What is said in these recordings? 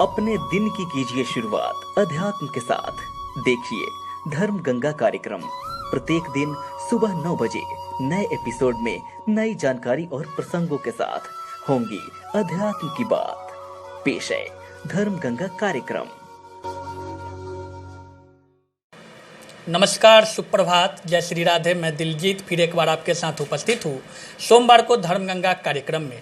अपने दिन की कीजिए शुरुआत अध्यात्म के साथ। देखिए धर्म गंगा कार्यक्रम प्रत्येक दिन सुबह 9 बजे नए एपिसोड में नई जानकारी और प्रसंगों के साथ होंगी अध्यात्म की बात। पेश है धर्म गंगा कार्यक्रम। नमस्कार, सुप्रभात, जय श्री राधे। मैं दिलजीत फिर एक बार आपके साथ उपस्थित हूँ सोमवार को धर्म गंगा कार्यक्रम में।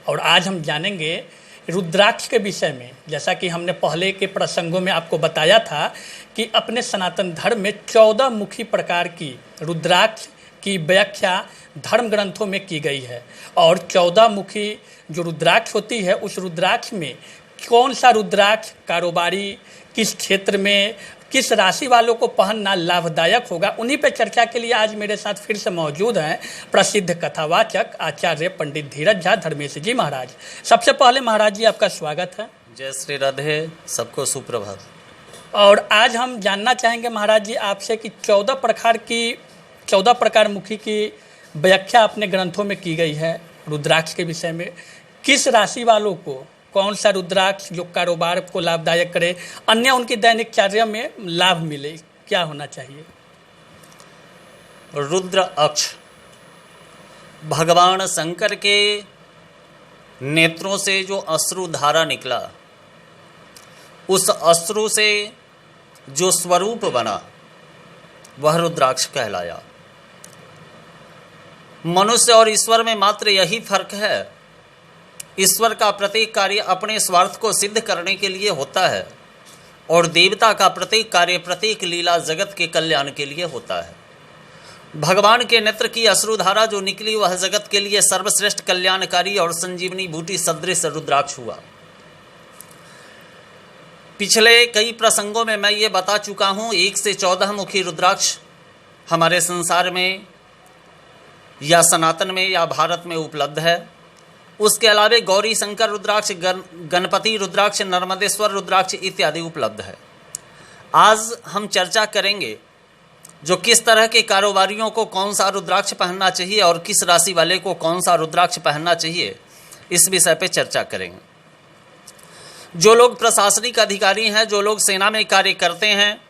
और आज हम जानेंगे रुद्राक्ष के विषय में। जैसा कि हमने पहले के प्रसंगों में आपको बताया था कि अपने सनातन धर्म में 14 मुखी प्रकार की रुद्राक्ष की व्याख्या धर्म ग्रंथों में की गई है। और 14 मुखी जो रुद्राक्ष होती है, उस रुद्राक्ष में कौन सा रुद्राक्ष कारोबारी, किस क्षेत्र में, किस राशि वालों को पहनना लाभदायक होगा, उन्हीं पर चर्चा के लिए आज मेरे साथ फिर से मौजूद हैं प्रसिद्ध कथावाचक आचार्य पंडित धीरज झा धर्मेश जी महाराज। सबसे पहले महाराज जी आपका स्वागत है। जय श्री राधे, सबको सुप्रभात। और आज हम जानना चाहेंगे महाराज जी आपसे कि 14 प्रकार मुखी की व्याख्या अपने ग्रंथों में की गई है रुद्राक्ष के विषय में। किस राशि वालों को कौन सा रुद्राक्ष जो कारोबार को लाभदायक करे, अन्य उनकी दैनिक कार्य में लाभ मिले, क्या होना चाहिए? रुद्र अक्ष भगवान शंकर के नेत्रों से जो अश्रु धारा निकला, उस अश्रु से जो स्वरूप बना वह रुद्राक्ष कहलाया। मनुष्य और ईश्वर में मात्र यही फर्क है, ईश्वर का प्रत्येक कार्य अपने स्वार्थ को सिद्ध करने के लिए होता है और देवता का प्रत्येक कार्य, प्रत्येक लीला जगत के कल्याण के लिए होता है। भगवान के नेत्र की अश्रुधारा जो निकली वह जगत के लिए सर्वश्रेष्ठ कल्याणकारी और संजीवनी बूटी सदृश रुद्राक्ष हुआ। पिछले कई प्रसंगों में मैं ये बता चुका हूँ, 1 से 14 मुखी रुद्राक्ष हमारे संसार में या सनातन में या भारत में उपलब्ध है। उसके अलावे गौरी शंकर रुद्राक्ष, गणपति रुद्राक्ष, नर्मदेश्वर रुद्राक्ष इत्यादि उपलब्ध है। आज हम चर्चा करेंगे जो किस तरह के कारोबारियों को कौन सा रुद्राक्ष पहनना चाहिए और किस राशि वाले को कौन सा रुद्राक्ष पहनना चाहिए, इस विषय पे चर्चा करेंगे। जो लोग प्रशासनिक अधिकारी हैं, जो लोग सेना में कार्य करते हैं,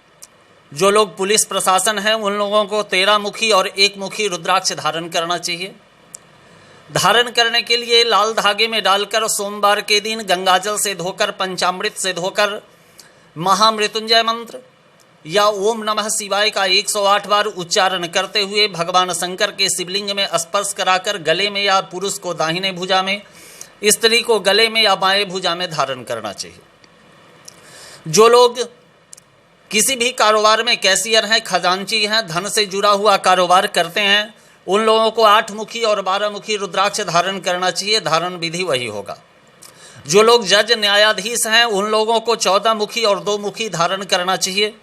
जो लोग पुलिस प्रशासन हैं, उन लोगों को 13 मुखी और 1 मुखी रुद्राक्ष धारण करना चाहिए। धारण करने के लिए लाल धागे में डालकर सोमवार के दिन गंगाजल से धोकर, पंचामृत से धोकर महामृत्युंजय मंत्र या ओम नमः शिवाय का 108 बार उच्चारण करते हुए भगवान शंकर के शिवलिंग में स्पर्श कराकर गले में या पुरुष को दाहिने भुजा में, स्त्री को गले में या बाएं भुजा में धारण करना चाहिए। जो लोग किसी भी कारोबार में कैशियर हैं, खजांची हैं, धन से जुड़ा हुआ कारोबार करते हैं, उन लोगों को 8 मुखी और 12 मुखी रुद्राक्ष धारण करना चाहिए। धारण विधि वही होगा। जो लोग जज न्यायाधीश हैं, उन लोगों को 14 मुखी और 2 मुखी धारण करना चाहिए।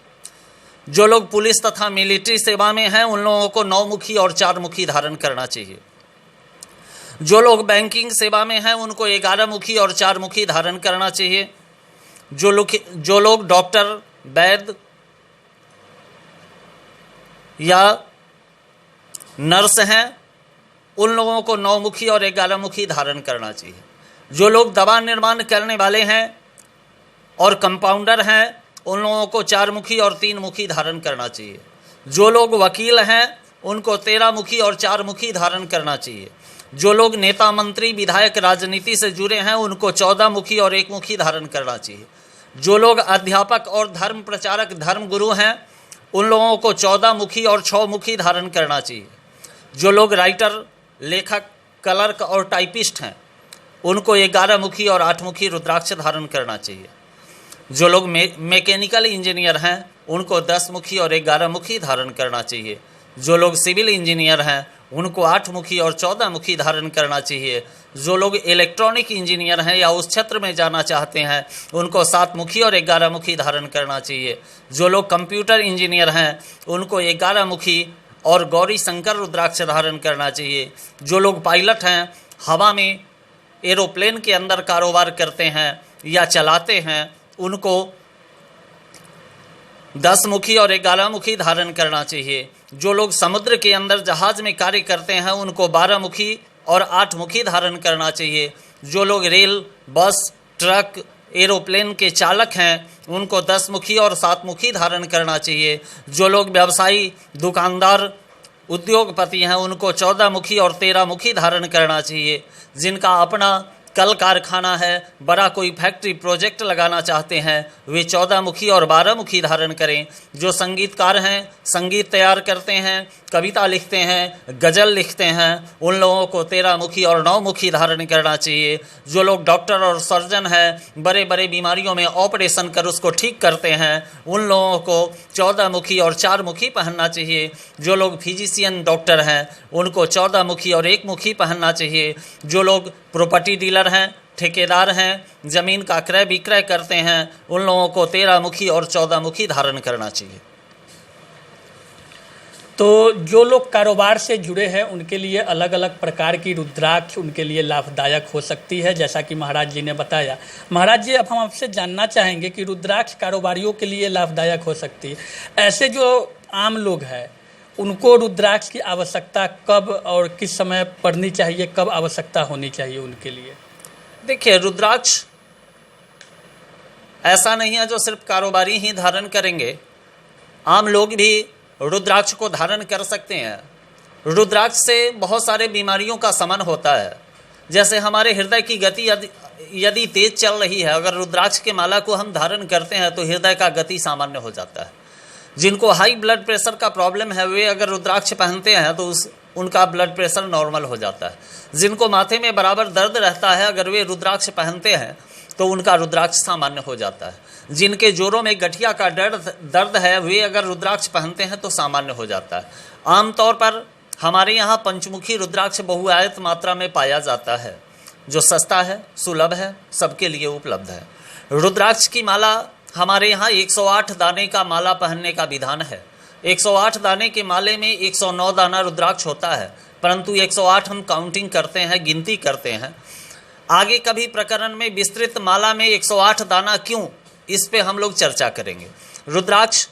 जो लोग पुलिस तथा मिलिट्री सेवा में हैं, उन लोगों को 9 मुखी और 4 मुखी धारण करना चाहिए। जो लोग बैंकिंग सेवा में हैं, उनको 11 मुखी और 4 मुखी धारण करना चाहिए। जो लोग डॉक्टर, वैद्य या नर्स हैं, उन लोगों को 9 मुखी और 11 मुखी धारण करना चाहिए। जो लोग दवा निर्माण करने वाले हैं और कंपाउंडर हैं, उन लोगों को 4 मुखी और 3 मुखी धारण करना चाहिए। जो लोग वकील हैं, उनको 13 मुखी और 4 मुखी धारण करना चाहिए। जो लोग नेता, मंत्री, विधायक, राजनीति से जुड़े हैं, उनको 14 मुखी और 1 मुखी धारण करना चाहिए। जो लोग अध्यापक और धर्म प्रचारक, धर्म गुरु हैं, उन लोगों को 14 मुखी और 6 मुखी धारण करना चाहिए। जो लोग राइटर, लेखक, क्लर्क और टाइपिस्ट हैं, उनको 11 मुखी और 8 मुखी रुद्राक्ष धारण करना चाहिए। जो लोग मैकेनिकल इंजीनियर हैं, उनको 10 मुखी और 11 मुखी धारण करना चाहिए। जो लोग सिविल इंजीनियर हैं, उनको 8 मुखी और 14 मुखी धारण करना चाहिए। जो लोग इलेक्ट्रॉनिक इंजीनियर हैं या उस क्षेत्र में जाना चाहते हैं, उनको 7 मुखी और 11 मुखी धारण करना चाहिए। जो लोग कंप्यूटर इंजीनियर हैं, उनको 11 मुखी और गौरी शंकर रुद्राक्ष धारण करना चाहिए। जो लोग पायलट हैं, हवा में एरोप्लेन के अंदर कारोबार करते हैं या चलाते हैं, उनको 10 मुखी और 11 मुखी धारण करना चाहिए। जो लोग समुद्र के अंदर जहाज में कार्य करते हैं, उनको 12 मुखी और 8 मुखी धारण करना चाहिए। जो लोग रेल, बस, ट्रक, एरोप्लेन के चालक हैं उनको 10 मुखी और 7 मुखी धारण करना चाहिए। जो लोग व्यवसायी, दुकानदार, उद्योगपति हैं उनको 14 मुखी और 13 मुखी धारण करना चाहिए। जिनका अपना कल कारखाना है, बड़ा कोई फैक्ट्री प्रोजेक्ट लगाना चाहते हैं, वे 14 मुखी और 12 मुखी धारण करें। जो संगीतकार हैं, संगीत तैयार करते हैं, कविता लिखते हैं, गज़ल लिखते हैं, उन लोगों को 13 मुखी और 9 मुखी धारण करना चाहिए। जो लोग डॉक्टर और सर्जन हैं, बड़े बड़े बीमारियों में ऑपरेशन कर उसको ठीक करते हैं, उन लोगों को 14 मुखी और 4 मुखी पहनना चाहिए। जो लोग फिजिशियन डॉक्टर हैं उनको 14 मुखी और 1 मुखी पहनना चाहिए। जो लोग प्रॉपर्टी डीलर हैं, ठेकेदार हैं, ज़मीन का क्रय विक्रय करते हैं, उन लोगों को 13 मुखी और 14 मुखी धारण करना चाहिए। तो जो लोग कारोबार से जुड़े हैं उनके लिए अलग अलग प्रकार की रुद्राक्ष उनके लिए लाभदायक हो सकती है, जैसा कि महाराज जी ने बताया। महाराज जी, अब हम आपसे जानना चाहेंगे कि रुद्राक्ष कारोबारियों के लिए लाभदायक हो सकती है। ऐसे जो आम लोग हैं उनको रुद्राक्ष की आवश्यकता कब और किस समय पड़नी चाहिए, कब आवश्यकता होनी चाहिए उनके लिए? देखिए, रुद्राक्ष ऐसा नहीं है जो सिर्फ कारोबारी ही धारण करेंगे, आम लोग भी रुद्राक्ष को धारण कर सकते हैं। रुद्राक्ष से बहुत सारे बीमारियों का शमन होता है। जैसे हमारे हृदय की गति यदि तेज चल रही है, अगर रुद्राक्ष के माला को हम धारण करते हैं तो हृदय का गति सामान्य हो जाता है। जिनको हाई ब्लड प्रेशर का प्रॉब्लम है वे अगर रुद्राक्ष पहनते हैं तो उनका ब्लड प्रेशर नॉर्मल हो जाता है। जिनको माथे में बराबर दर्द रहता है, अगर वे रुद्राक्ष पहनते हैं तो उनका रुद्राक्ष सामान्य हो जाता है। जिनके जोड़ों में गठिया का दर्द है, वे अगर रुद्राक्ष पहनते हैं तो सामान्य हो जाता है। आमतौर पर हमारे यहाँ पंचमुखी रुद्राक्ष बहुआयत मात्रा में पाया जाता है, जो सस्ता है, सुलभ है, सबके लिए उपलब्ध है। रुद्राक्ष की माला हमारे यहाँ 108 दाने का माला पहनने का विधान है। 108 दाने के माले में 109 दाना रुद्राक्ष होता है, परंतु 108 हम काउंटिंग करते हैं, गिनती करते हैं। आगे कभी प्रकरण में विस्तृत माला में 108 दाना क्यों, इस पे हम लोग चर्चा करेंगे। रुद्राक्ष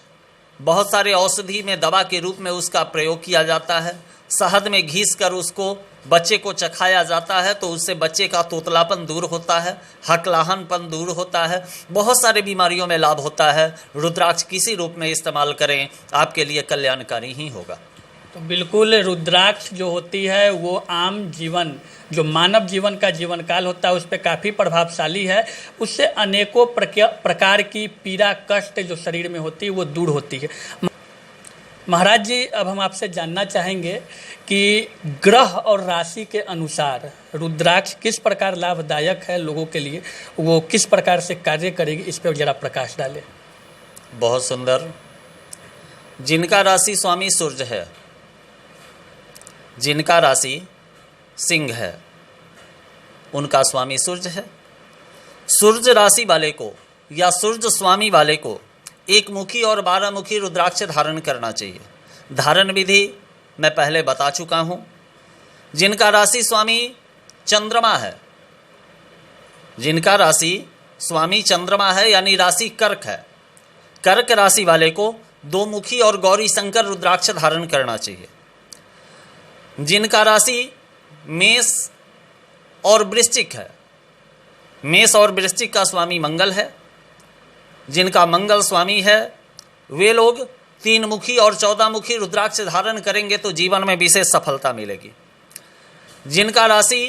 बहुत सारे औषधि में दवा के रूप में उसका प्रयोग किया जाता है। शहद में घिस कर उसको बच्चे को चखाया जाता है तो उससे बच्चे का तोतलापन दूर होता है, हकलाहनपन दूर होता है, बहुत सारे बीमारियों में लाभ होता है। रुद्राक्ष किसी रूप में इस्तेमाल करें, आपके लिए कल्याणकारी ही होगा। तो बिल्कुल, रुद्राक्ष जो होती है वो आम जीवन, जो मानव जीवन का जीवन काल होता है उस पर काफ़ी प्रभावशाली है। उससे अनेकों प्रकार की पीड़ा, कष्ट जो शरीर में होती है वो दूर होती है। महाराज जी, अब हम आपसे जानना चाहेंगे कि ग्रह और राशि के अनुसार रुद्राक्ष किस प्रकार लाभदायक है लोगों के लिए, वो किस प्रकार से कार्य करेगी, इस पर जरा प्रकाश डालें। बहुत सुंदर। जिनका राशि स्वामी सूर्य है, जिनका राशि सिंह है, उनका स्वामी सूर्य है। सूर्य राशि वाले को या सूर्य स्वामी वाले को 1 मुखी और 12 मुखी रुद्राक्ष धारण करना चाहिए। धारण विधि मैं पहले बता चुका हूं। जिनका राशि स्वामी चंद्रमा है, जिनका राशि स्वामी चंद्रमा है यानी राशि कर्क है, कर्क राशि वाले को 2 मुखी और गौरी शंकर रुद्राक्ष धारण करना चाहिए। जिनका राशि मेष और वृश्चिक है, मेष और वृश्चिक का स्वामी मंगल है, जिनका मंगल स्वामी है वे लोग 3 मुखी और 14 मुखी रुद्राक्ष धारण करेंगे तो जीवन में विशेष सफलता मिलेगी। जिनका राशि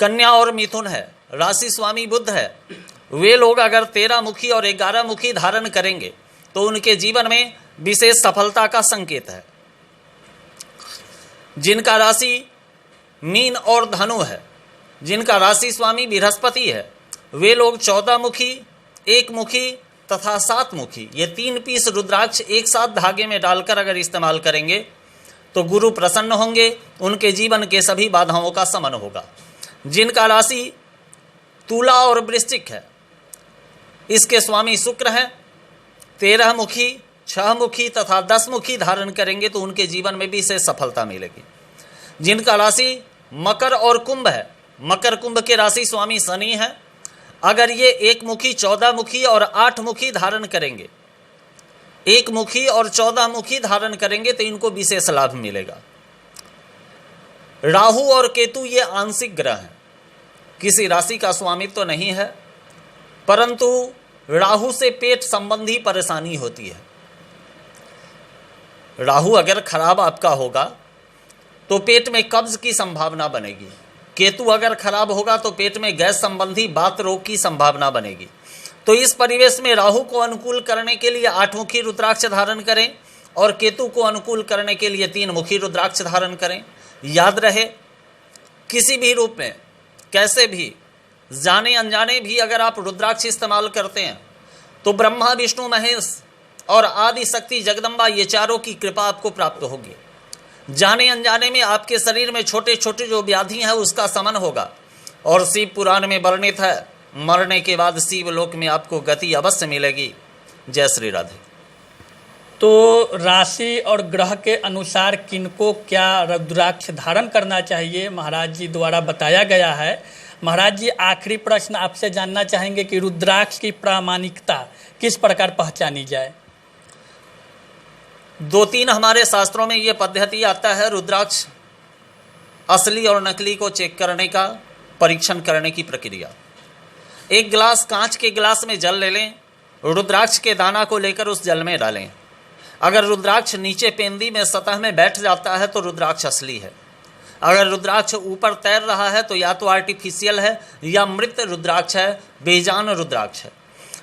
कन्या और मिथुन है, राशि स्वामी बुध है, वे लोग अगर 13 मुखी और 11 मुखी धारण करेंगे तो उनके जीवन में विशेष सफलता का संकेत है। जिनका राशि मीन और धनु है, जिनका राशि स्वामी बृहस्पति है, वे लोग 14 मुखी, 1 मुखी तथा 7 मुखी, ये 3 पीस रुद्राक्ष एक साथ धागे में डालकर अगर इस्तेमाल करेंगे तो गुरु प्रसन्न होंगे, उनके जीवन के सभी बाधाओं का शमन होगा। जिनका राशि तुला और वृश्चिक है, इसके स्वामी शुक्र हैं, 13 मुखी, 6 मुखी तथा 10 मुखी धारण करेंगे तो उनके जीवन में भी इसे सफलता मिलेगी। जिनका राशि मकर और कुंभ है, मकर कुंभ के राशि स्वामी शनि है, अगर ये 1 मुखी, 14 मुखी और 8 मुखी धारण करेंगे, 1 मुखी और 14 मुखी धारण करेंगे तो इनको विशेष लाभ मिलेगा। राहु और केतु ये आंशिक ग्रह हैं, किसी राशि का स्वामित्व तो नहीं है। परंतु राहु से पेट संबंधी परेशानी होती है। राहु अगर खराब आपका होगा तो पेट में कब्ज की संभावना बनेगी। केतु अगर खराब होगा तो पेट में गैस संबंधी बात रोग की संभावना बनेगी। तो इस परिवेश में राहु को अनुकूल करने के लिए 8 मुखी रुद्राक्ष धारण करें और केतु को अनुकूल करने के लिए 3 मुखी रुद्राक्ष धारण करें। याद रहे, किसी भी रूप में, कैसे भी, जाने अनजाने भी अगर आप रुद्राक्ष इस्तेमाल करते हैं तो ब्रह्मा, विष्णु, महेश और आदि शक्ति जगदम्बा, ये चारों की कृपा आपको प्राप्त होगी। जाने अनजाने में आपके शरीर में छोटे छोटे जो व्याधि हैं उसका शमन होगा। और शिव पुराण में वर्णित है, मरने के बाद शिव लोक में आपको गति अवश्य मिलेगी। जय श्री राधे। तो राशि और ग्रह के अनुसार किनको क्या रुद्राक्ष धारण करना चाहिए महाराज जी द्वारा बताया गया है। महाराज जी, आखिरी प्रश्न आपसे जानना चाहेंगे कि रुद्राक्ष की प्रामाणिकता किस प्रकार पहचानी जाए। 2-3 हमारे शास्त्रों में ये पद्धति आता है रुद्राक्ष असली और नकली को चेक करने का, परीक्षण करने की प्रक्रिया। एक गिलास, कांच के गिलास में जल ले लें, रुद्राक्ष के दाना को लेकर उस जल में डालें। अगर रुद्राक्ष नीचे पेंदी में सतह में बैठ जाता है तो रुद्राक्ष असली है। अगर रुद्राक्ष ऊपर तैर रहा है तो या तो आर्टिफिशियल है या मृत रुद्राक्ष है, बेजान रुद्राक्ष है।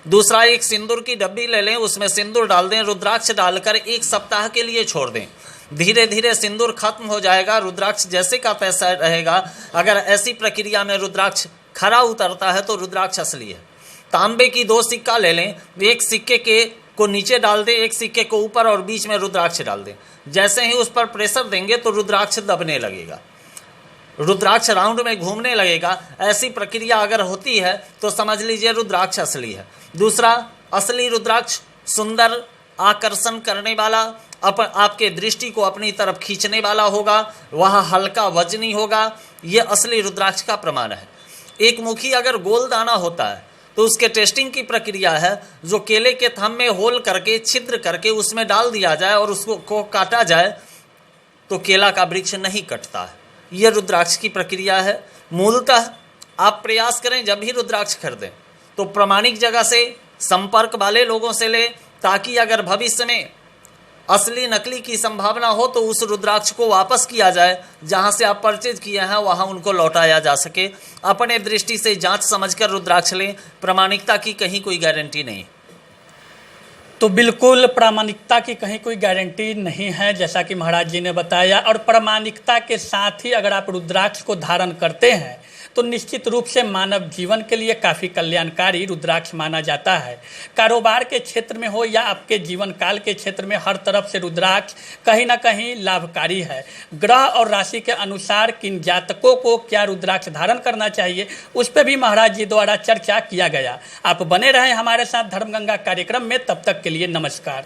दूसरा, एक सिंदूर की डब्बी ले लें, उसमें सिंदूर डाल दें, रुद्राक्ष डालकर 1 सप्ताह के लिए छोड़ दें। धीरे धीरे सिंदूर खत्म हो जाएगा, रुद्राक्ष जैसे का तैसा रहेगा। अगर ऐसी प्रक्रिया में रुद्राक्ष खरा उतरता है तो रुद्राक्ष असली है। तांबे की 2 सिक्का ले लें, एक सिक्के के को नीचे डाल दें, एक सिक्के को ऊपर और बीच में रुद्राक्ष डाल दें। जैसे ही उस पर प्रेशर देंगे तो रुद्राक्ष दबने लगेगा, रुद्राक्ष राउंड में घूमने लगेगा। ऐसी प्रक्रिया अगर होती है तो समझ लीजिए रुद्राक्ष असली है। दूसरा, असली रुद्राक्ष सुंदर, आकर्षण करने वाला, आपके दृष्टि को अपनी तरफ खींचने वाला होगा, वह हल्का वजनी होगा। यह असली रुद्राक्ष का प्रमाण है। एक मुखी अगर गोल दाना होता है तो उसके टेस्टिंग की प्रक्रिया है, जो केले के थम में होल करके, छिद्र करके उसमें डाल दिया जाए और उसको काटा जाए तो केला का वृक्ष नहीं कटता है। यह रुद्राक्ष की प्रक्रिया है। मूलतः आप प्रयास करें जब भी रुद्राक्ष खरीदें तो प्रामाणिक जगह से, संपर्क वाले लोगों से लें, ताकि अगर भविष्य में असली नकली की संभावना हो तो उस रुद्राक्ष को वापस किया जाए, जहां से आप परचेज किए हैं वहां उनको लौटाया जा सके। अपने दृष्टि से जांच समझकर रुद्राक्ष लें, प्रामाणिकता की कहीं कोई गारंटी नहीं। तो बिल्कुल प्रामाणिकता की कहीं कोई गारंटी नहीं है, जैसा कि महाराज जी ने बताया। और प्रामाणिकता के साथ ही अगर आप रुद्राक्ष को धारण करते हैं तो निश्चित रूप से मानव जीवन के लिए काफ़ी कल्याणकारी रुद्राक्ष माना जाता है। कारोबार के क्षेत्र में हो या आपके जीवन काल के क्षेत्र में, हर तरफ से रुद्राक्ष कहीं ना कहीं लाभकारी है। ग्रह और राशि के अनुसार किन जातकों को क्या रुद्राक्ष धारण करना चाहिए, उस पर भी महाराज जी द्वारा चर्चा किया गया। आप बने रहें हमारे साथ धर्मगंगा कार्यक्रम में। तब तक के लिए नमस्कार।